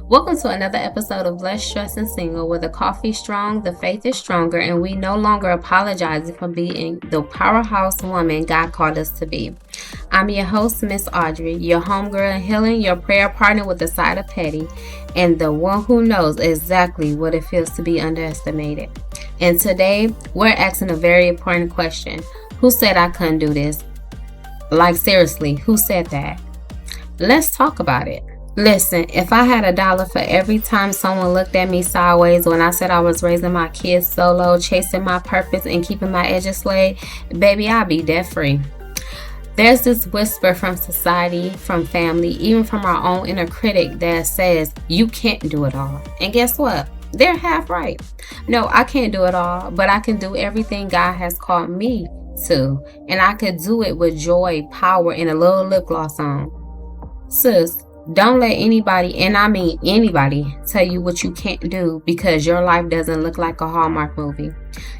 Welcome to another episode of Less Stress and Single, where the coffee's strong, the faith is stronger, and we no longer apologize for being the powerhouse woman God called us to be. I'm your host, Miss Audrey, your homegirl in healing, your prayer partner with a side of petty, and the one who knows exactly what it feels to be underestimated. And today, we're asking a very important question. Who said I couldn't do this? Like, seriously, who said that? Let's talk about it. Listen, if I had $1 for every time someone looked at me sideways when I said I was raising my kids solo, chasing my purpose, and keeping my edges laid, baby, I'd be debt free. There's this whisper from society, from family, even from our own inner critic that says, you can't do it all. And guess what? They're half right. No, I can't do it all, but I can do everything God has called me to. And I could do it with joy, power, and a little lip gloss on. Sis, don't let anybody, and I mean anybody, tell you what you can't do because your life doesn't look like a Hallmark movie.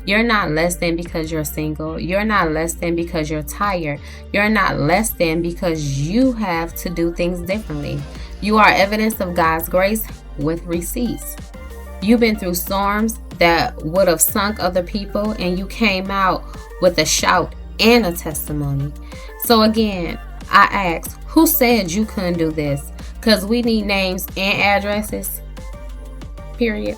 You're not less than because you're single. You're not less than because you're tired. You're not less than because you have to do things differently. You are evidence of God's grace with receipts. You've been through storms that would have sunk other people, and you came out with a shout and a testimony. So again, I ask, who said you couldn't do this? Because we need names and addresses, period.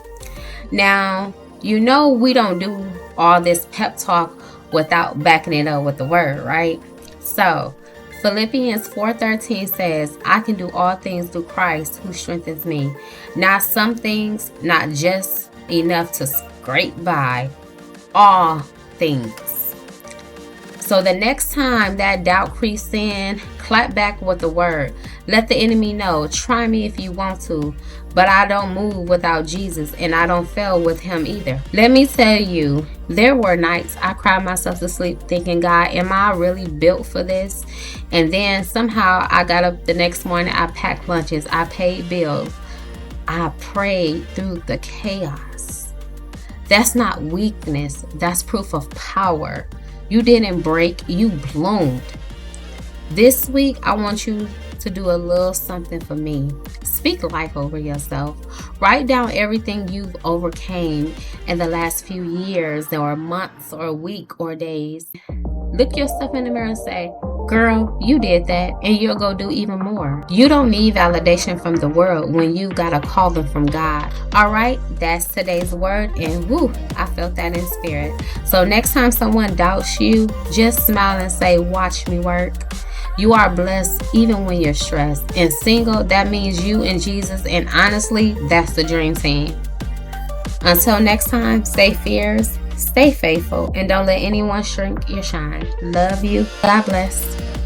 Now, you know we don't do all this pep talk without backing it up with the word, right? So, Philippians 4:13 says, I can do all things through Christ who strengthens me. Not some things, not just enough to scrape by, all things. So the next time that doubt creeps in, clap back with the word. Let the enemy know, try me if you want to, but I don't move without Jesus, and I don't fail with him either. Let me tell you, there were nights I cried myself to sleep thinking, God, am I really built for this? And then somehow I got up the next morning, I packed lunches, I paid bills, I prayed through the chaos. That's not weakness, that's proof of power. You didn't break, you bloomed. This week, I want you to do a little something for me. Speak life over yourself. Write down everything you've overcame in the last few years or months or week or days. Look yourself in the mirror and say, girl, you did that, and you'll go do even more. You don't need validation from the world when you got a calling from God. All right, that's today's word, and woo, I felt that in spirit. So next time someone doubts you, just smile and say, watch me work. You are blessed even when you're stressed. And single, that means you and Jesus, and honestly, that's the dream team. Until next time, stay fierce, stay faithful, and don't let anyone shrink your shine. Love you. God bless.